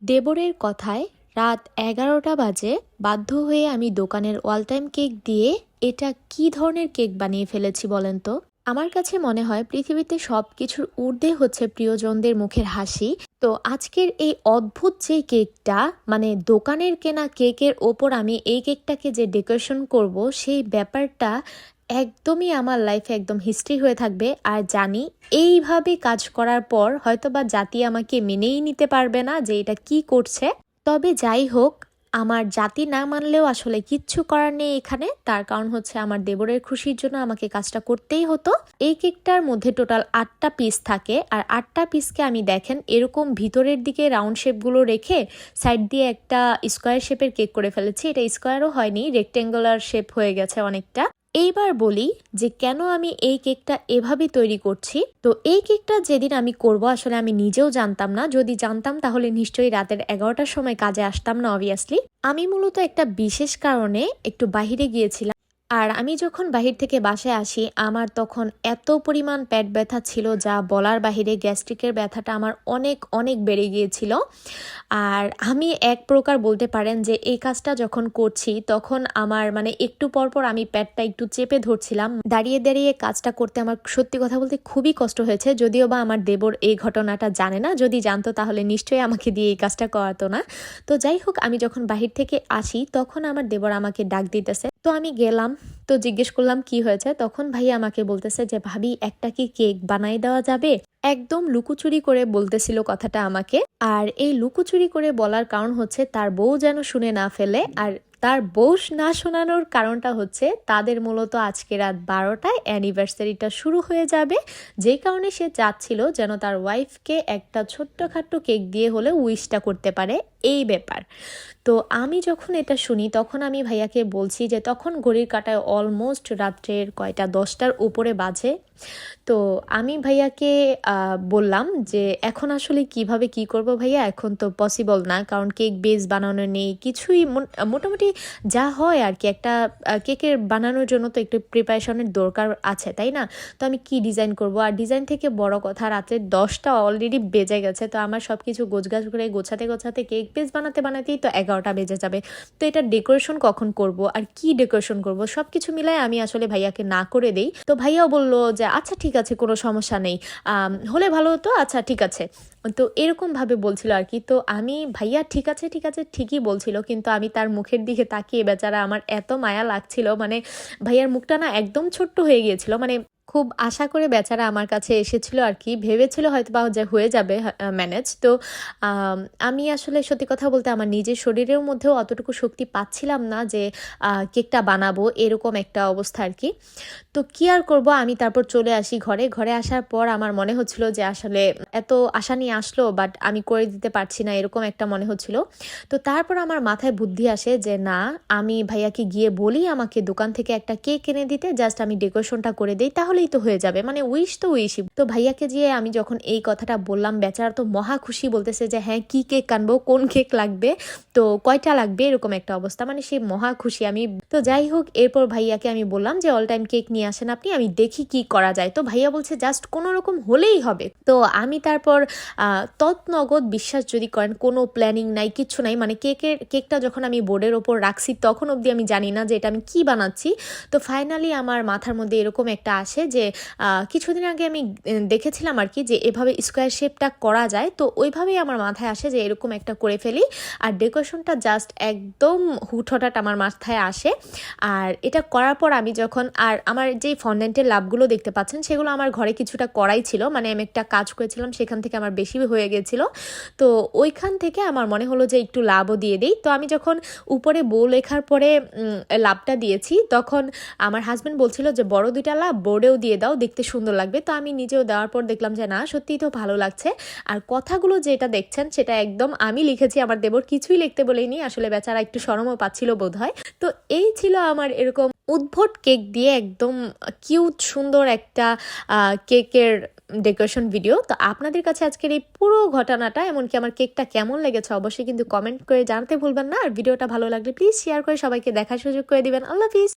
দেবরের কথায় রাত ১১টা বাজে বাধ্য হয়ে আমি দোকানের অল টাইম কেক দিয়ে এটা কি ধরনের কেক বানিয়ে ফেলেছি বলেন তো। আমার কাছে মনে হয় পৃথিবীতে সব কিছুর ঊর্ধ্বে হচ্ছে প্রিয়জনদের মুখের হাসি। তো আজকের এই অদ্ভুত যে কেকটা, মানে দোকানের কেনা কেকের ওপর আমি এই কেকটাকে যে ডেকোরেশন করব, সেই ব্যাপারটা একদমই আমার লাইফে একদম হিস্ট্রি হয়ে থাকবে। আর জানি এইভাবে কাজ করার পর হয়তোবা জাতি আমাকে মেনেই নিতে পারবে না যে এটা কি করছে। তবে যাই হোক, আমার জাতি না মানলেও আসলে কিচ্ছু করার নেই এখানে। তার কারণ হচ্ছে আমার দেবরের খুশির জন্য আমাকে কাজটা করতেই হতো। এই কেকটার মধ্যে টোটাল 8টা পিস থাকে, আর 8টা পিসকে আমি দেখেন এরকম ভিতরের দিকে রাউন্ড শেপগুলো রেখে সাইড দিয়ে একটা স্কোয়ার শেপের কেক করে ফেলেছি। এটা স্কোয়ারও হয়নি, রেক্টেঙ্গুলার শেপ হয়ে গেছে অনেকটা। এইবার বলি যে কেন আমি এই কেকটা এভাবে তৈরি করছি। তো এই কেকটা যেদিন আমি করব আসলে আমি নিজেও জানতাম না। যদি জানতাম তাহলে নিশ্চয়ই রাতের 11টার সময় কাজে আসতাম না অবভিয়াসলি। আমি মূলত একটা বিশেষ কারণে একটু বাহিরে গিয়েছিলাম। আর আমি যখন বাহির থেকে বাসায় আসি আমার তখন এত পরিমাণ পেট ব্যথা ছিল যা বলার বাহিরে। গ্যাস্ট্রিকের ব্যথাটা আমার অনেক অনেক বেড়ে গিয়েছিল। আর আমি এক প্রকার বলতে পারেন যে এই কাজটা যখন করছি তখন আমার মানে একটু পর পর আমি পেটটা একটু চেপে ধরছিলাম। দাঁড়িয়ে দাঁড়িয়ে কাজটা করতে আমার সত্যি কথা বলতে খুবই কষ্ট হয়েছে। যদিও বা আমার দেবর এই ঘটনাটা জানে না, যদি জানতো তাহলে নিশ্চয়ই আমাকে দিয়ে এই কাজটা করাতো না। তো যাই হোক, আমি যখন বাহির থেকে আসি তখন আমার দেবর আমাকে ডাক দিতেছে। তো আমি গেলাম, তো জিজ্ঞেস করলাম কি হয়েছে। তখন ভাইয়া আমাকে বলতেছে যে ভাবি একটা কি কেক বানাই দেওয়া যাবে। একদম লুকোচুরি করে বলতেছিল কথাটা আমাকে। আর এই লুকোচুরি করে বলার কারণ হচ্ছে তার বউ যেন শুনে না ফেলে। আর তার বউ না শোনানোর কারণটা হচ্ছে তাদের মূলত আজকে রাত 12টায় অ্যানিভার্সারিটা শুরু হয়ে যাবে, যে কারণে সে চাচ্ছিল যেন তার ওয়াইফকে একটা ছোট্টখাট্টো কেক দিয়ে হলে উইশটা করতে পারে, এই ব্যাপার। তো আমি যখন এটা শুনি তখন আমি ভাইয়াকে বলছি যে তখন ঘড়ির কাঁটায় অলমোস্ট রাত্রের কয়টা 10টার উপরে বাজে। তো আমি ভাইয়াকে বললাম যে এখন আসলে কিভাবে কি করব ভাইয়া, এখন তো পসিবল না, কারণ কেক বেস বানানো নেই কিছুই। মোটামুটি যা হয় আর কি, একটা কেকের বানানোর জন্য তো একটু প্রিপারেশনের দরকার আছে, তাই না? তো আমি কি ডিজাইন করব, আর ডিজাইন থেকে বড় কথা রাত্রে 10টা অলরেডি বেজে গেছে। তো আমার সব কিছু গোছগাছ করে গোছাতে গোছাতে কেক বেস বানাতে বানাতেই তো 11টা বেজে যাবে। তো এটা ডেকোরেশন কখন করব আর কি ডেকোরেশন করব সব কিছু মিলায় আমি আসলে ভাইয়াকে না করে দেই। তো ভাইয়াও বলল যে আচ্ছা ঠিক আছে, কোনো সমস্যা নেই, হলে ভালো হতো, আচ্ছা ঠিক আছে। তো এরকমভাবে বলছিল আর কি। তো আমি ভাইয়া ঠিক আছে ঠিক আছে ঠিকই বলছিল, কিন্তু আমি তার মুখের দিকে তাকিয়ে বেচারা আমার এত মায়া লাগছিল। মানে ভাইয়ার মুখটা না একদম ছোট্ট হয়ে গিয়েছিল। মানে খুব আশা করে বেচারা আমার কাছে এসেছিল আর কি, ভেবেছিল হয়তো বা যে হয়ে যাবে ম্যানেজ। তো আমি আসলে সত্যি কথা বলতে আমার নিজের শরীরের মধ্যেও অতটুকু শক্তি পাচ্ছিলাম না যে কেকটা বানাবো, এরকম একটা অবস্থা আর কি। তো কি আর করব, আমি তারপর চলে আসি ঘরে। ঘরে আসার পর আমার মনে হচ্ছিল যে আসলে এত আশা নিয়ে আসলো বাট আমি করে দিতে পারছি না, এরকম একটা মনে হচ্ছিল। তো তারপর আমার মাথায় বুদ্ধি আসে যে না, আমি ভাইয়াকে গিয়ে বলি আমাকে দোকান থেকে একটা কেক এনে দিতে, জাস্ট আমি ডেকোরেশনটা করে দিই তাহলেই তো হয়ে যাবে, মানে উইশ তো উইশই। তো ভাইয়াকে গিয়ে আমি যখন এই কথাটা বললাম বেচারা তো মহা খুশি, বলতেছে যে হ্যাঁ কি কেক আনবো, কোন কেক লাগবে, তো কয়টা লাগবে, এরকম একটা অবস্থা। মানে সে মহা খুশি। আমি তো যাই হোক, এরপর ভাইয়াকে আমি বললাম যে অল টাইম কেক নিয়ে আসেন আপনি, আমি দেখি কি করা যায়। তো ভাইয়া বলছে জাস্ট কোনো রকম হলেই হবে। তো আমি তারপর তৎনগদ, বিশ্বাস যদি করেন, কোনো প্ল্যানিং নাই কিচ্ছু নাই। মানে কেকটা যখন আমি বোর্ডের ওপর রাখছি তখন অবধি আমি জানি না যে এটা আমি কি বানাচ্ছি। তো ফাইনালি আমার মাথার মধ্যে এরকম একটা আসে যে কিছুদিন আগে আমি দেখেছিলাম আর কি যে এভাবে স্কোয়ার শেপটা করা যায়। তো ওইভাবেই আমার মাথায় আসে যে এরকম একটা করে ফেলি। আর ডেকোরেশনটা জাস্ট একদম হুটহঠাৎ আমার মাথায় আসে। আর এটা করার পর আমি যখন, আর আমার যেই ফন্ডেন্টের লাভগুলো দেখতে পাচ্ছেন সেগুলো আমার ঘরে কিছুটা করাই ছিল, মানে আমি একটা কাজ করেছিলাম সেখান থেকে আমার বেশি হয়ে গেছিল। তো ওইখান থেকে আমার মনে হলো যে একটু লাভও দিয়ে দিই। তো আমি যখন উপরে বউ লেখার পরে লাভটা দিয়েছি তখন আমার হাজব্যান্ড বলছিল যে বড় 2টা লাভ বোর্ডেও দিয়ে দাও, দেখতে সুন্দর লাগবে। তো আমি নিজেও দেওয়ার পর দেখলাম যে না, সত্যিই তো ভালো লাগছে। আর কথাগুলো যেটা দেখছেন সেটা একদম আমি লিখেছি, আমার দেবর কিছুই লিখতে বলেনি। আসলে বেচারা একটু শরমও পাচ্ছিল বোধ হয়। তো এই ছিল আমার এরকম উদ্ভট কেক দিয়ে একদম কিউট সুন্দর একটা কেকের ডেকোরেশন ভিডিও। তো আপনাদের কাছে আজকের এই পুরো ঘটনাটা, এমনকি আমার কেকটা কেমন লেগেছে অবশ্যই কিন্তু কমেন্ট করে জানাতে ভুলবেন না। আর ভিডিওটা ভালো লাগলে প্লিজ শেয়ার করে সবাইকে দেখার সুযোগ করে দিবেন। আল্লাহ হাফিজ।